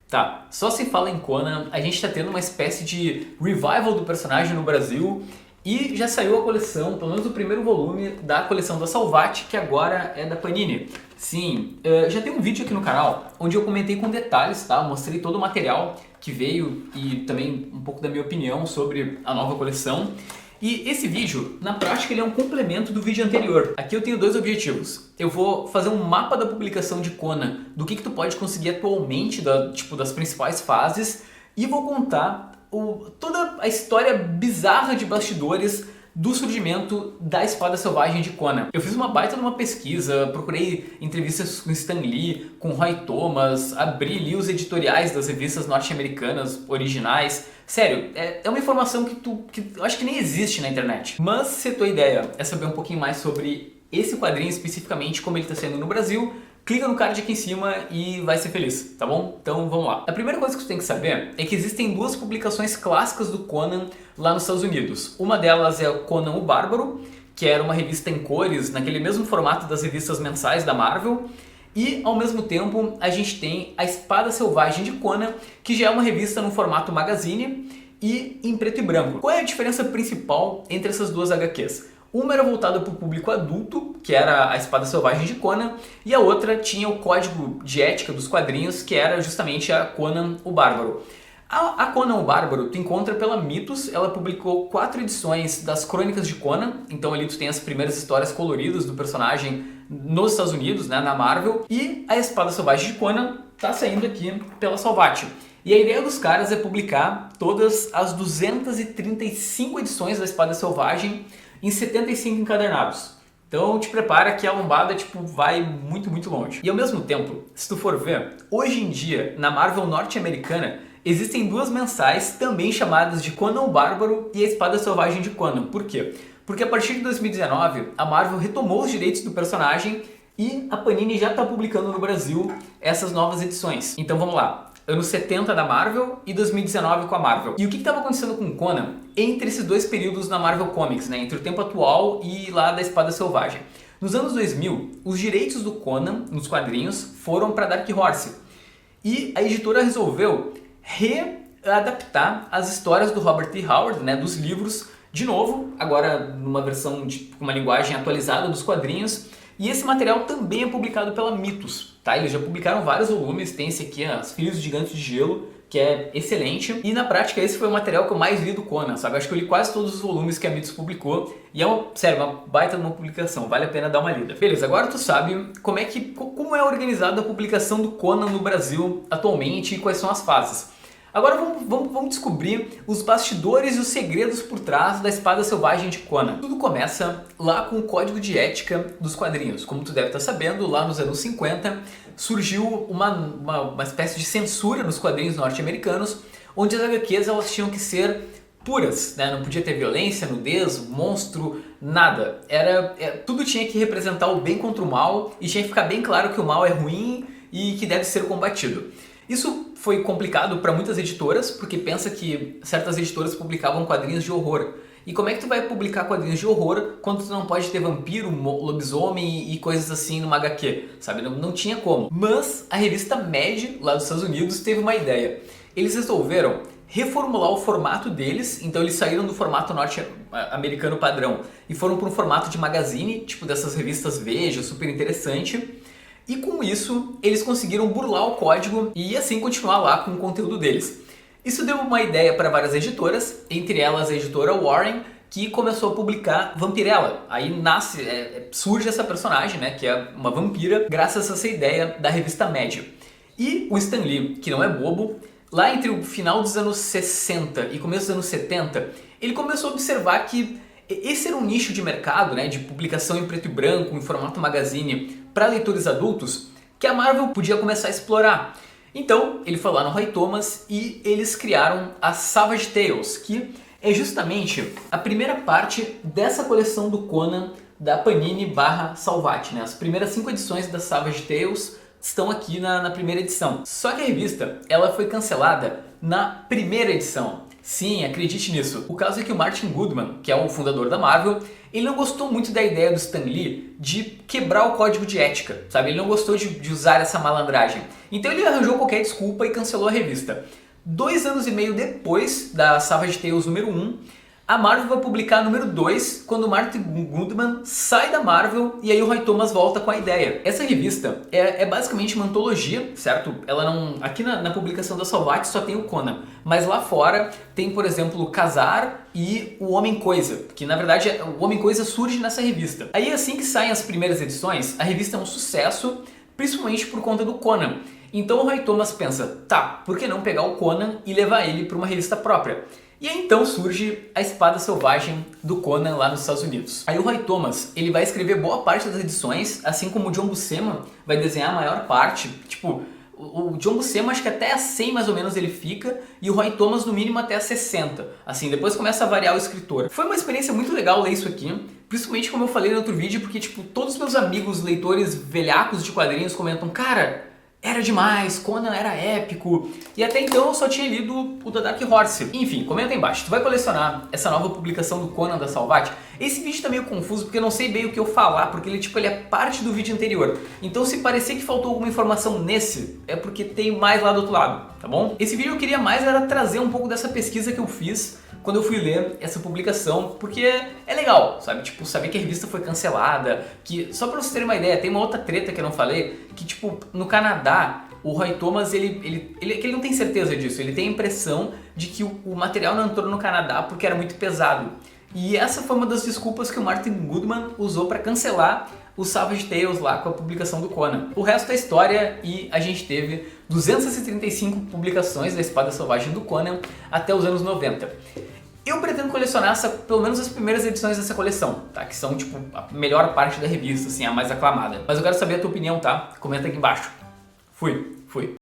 Tá, só se fala em Conan, a gente tá tendo uma espécie de revival do personagem no Brasil e já saiu a coleção, pelo menos o primeiro volume da coleção da Salvat, que agora é da Panini. Sim, já tem um vídeo aqui no canal onde eu comentei com detalhes, tá? Mostrei todo o material que veio e também um pouco da minha opinião sobre a nova coleção. E esse vídeo, na prática, ele é um complemento do vídeo anterior. Aqui eu tenho dois objetivos. Eu vou fazer um mapa da publicação de Conan, do que tu pode conseguir atualmente, das principais fases, e vou contar toda a história bizarra de bastidores do surgimento da Espada Selvagem de Conan. Eu fiz uma baita de uma pesquisa, procurei entrevistas com Stan Lee, com Roy Thomas, abri li os editoriais das revistas norte-americanas originais. Sério, é uma informação que eu acho que nem existe na internet. Mas se a tua ideia é saber um pouquinho mais sobre esse quadrinho especificamente, como ele está sendo no Brasil, clica no card aqui em cima e vai ser feliz, tá bom? Então vamos lá. A primeira coisa que você tem que saber é que existem duas publicações clássicas do Conan lá nos Estados Unidos. Uma delas é o Conan o Bárbaro, que era uma revista em cores, naquele mesmo formato das revistas mensais da Marvel. E, ao mesmo tempo, a gente tem a Espada Selvagem de Conan, que já é uma revista no formato magazine e em preto e branco. Qual é a diferença principal entre essas duas HQs? Uma era voltada para o público adulto, que era a Espada Selvagem de Conan, e a outra tinha o código de ética dos quadrinhos, que era justamente a Conan o Bárbaro. A Conan o Bárbaro tu encontra pela Mitos, ela publicou 4 edições das Crônicas de Conan, então ali tu tem as primeiras histórias coloridas do personagem nos Estados Unidos, né, na Marvel, e a Espada Selvagem de Conan tá saindo aqui pela Salvat. E a ideia dos caras é publicar todas as 235 edições da Espada Selvagem em 75 encadernados. Então te prepara que a lombada vai muito, muito longe. E ao mesmo tempo, se tu for ver, hoje em dia, na Marvel norte-americana, existem duas mensais também chamadas de Conan o Bárbaro e a Espada Selvagem de Conan. Por quê? Porque a partir de 2019, a Marvel retomou os direitos do personagem e a Panini já está publicando no Brasil essas novas edições. Então vamos lá. Anos 70 da Marvel e 2019 com a Marvel. E o que estava acontecendo com o Conan entre esses dois períodos na Marvel Comics, né? Entre o tempo atual e lá da Espada Selvagem? Nos anos 2000, os direitos do Conan nos quadrinhos foram para Dark Horse. E a editora resolveu readaptar as histórias do Robert E. Howard, né, dos livros, de novo, agora numa versão com uma linguagem atualizada dos quadrinhos. E esse material também é publicado pela Mitos, tá? Eles já publicaram vários volumes, tem esse aqui, Os Filhos Gigantes de Gelo, que é excelente. E na prática esse foi o material que eu mais li do Conan, sabe? Acho que eu li quase todos os volumes que a Mitos publicou. E é sério, uma baita de uma publicação, vale a pena dar uma lida. Beleza, agora tu sabe como é organizada a publicação do Conan no Brasil atualmente e quais são as fases. Agora vamos descobrir os bastidores e os segredos por trás da Espada Selvagem de Conan. Tudo começa lá com o código de ética dos quadrinhos. Como tu deve estar sabendo, lá nos anos 50 surgiu uma espécie de censura nos quadrinhos norte-americanos, onde as HQs elas tinham que ser puras, né? Não podia ter violência, nudez, monstro, nada. Tudo tinha que representar o bem contra o mal e tinha que ficar bem claro que o mal é ruim e que deve ser combatido. Isso foi complicado para muitas editoras, porque pensa que certas editoras publicavam quadrinhos de horror. E como é que tu vai publicar quadrinhos de horror quando tu não pode ter vampiro, lobisomem e coisas assim numa HQ, sabe? Não tinha como. Mas a revista Mad, lá dos Estados Unidos, teve uma ideia. Eles resolveram reformular o formato deles, então eles saíram do formato norte-americano padrão e foram para um formato de magazine, tipo dessas revistas Veja, super interessante. E com isso, eles conseguiram burlar o código e assim continuar lá com o conteúdo deles. Isso deu uma ideia para várias editoras, entre elas a editora Warren, que começou a publicar Vampirella. Aí surge essa personagem, né, que é uma vampira, graças a essa ideia da revista Mad. E o Stan Lee, que não é bobo, lá entre o final dos anos 60 e começo dos anos 70, ele começou a observar que esse era um nicho de mercado, né, de publicação em preto e branco, em formato magazine, para leitores adultos, que a Marvel podia começar a explorar. Então, ele foi lá no Roy Thomas e eles criaram a Savage Tales, que é justamente a primeira parte dessa coleção do Conan da Panini / Salvat, né? As primeiras 5 edições da Savage Tales estão aqui na primeira edição. Só que a revista, ela foi cancelada na primeira edição. Sim, acredite nisso. O caso é que o Martin Goodman, que é o fundador da Marvel, ele não gostou muito da ideia do Stan Lee de quebrar o código de ética, sabe? Ele não gostou de usar essa malandragem. Então ele arranjou qualquer desculpa e cancelou a revista. 2 anos e meio depois da Savage Tales número 1, a Marvel vai publicar a número 2, quando o Martin Goodman sai da Marvel e aí o Roy Thomas volta com a ideia. Essa revista é basicamente uma antologia, certo? Ela não... Aqui na publicação da Salvat só tem o Conan, mas lá fora tem, por exemplo, o Kazar e o Homem-Coisa, que na verdade o Homem-Coisa surge nessa revista. Aí assim que saem as primeiras edições, a revista é um sucesso, principalmente por conta do Conan. Então o Roy Thomas pensa, tá, por que não pegar o Conan e levar ele para uma revista própria? E aí então surge a Espada Selvagem do Conan lá nos Estados Unidos. Aí o Roy Thomas, ele vai escrever boa parte das edições, assim como o John Buscema vai desenhar a maior parte. Tipo, o John Buscema acho que até a 100 mais ou menos ele fica, e o Roy Thomas no mínimo até a 60. Assim, depois começa a variar o escritor. Foi uma experiência muito legal ler isso aqui, principalmente como eu falei no outro vídeo, porque tipo, todos os meus amigos leitores velhacos de quadrinhos comentam, cara, era demais, Conan era épico, e até então eu só tinha lido o da Dark Horse. Enfim, comenta aí embaixo, tu vai colecionar essa nova publicação do Conan da Salvat? Esse vídeo tá meio confuso porque eu não sei bem o que eu falar, porque ele é parte do vídeo anterior. Então se parecer que faltou alguma informação nesse, é porque tem mais lá do outro lado, tá bom? Esse vídeo eu queria mais era trazer um pouco dessa pesquisa que eu fiz quando eu fui ler essa publicação, porque é legal, sabe? Tipo, saber que a revista foi cancelada, que, só pra vocês terem uma ideia, tem uma outra treta que eu não falei, que tipo, no Canadá, o Roy Thomas, ele não tem certeza disso, ele tem a impressão de que o material não entrou no Canadá porque era muito pesado. E essa foi uma das desculpas que o Martin Goodman usou para cancelar o Savage Tales lá com a publicação do Conan. O resto é história e a gente teve 235 publicações da Espada Selvagem do Conan até os anos 90. Eu pretendo colecionar pelo menos as primeiras edições dessa coleção, tá? Que são, tipo, a melhor parte da revista, assim, a mais aclamada. Mas eu quero saber a tua opinião, tá? Comenta aqui embaixo. Fui.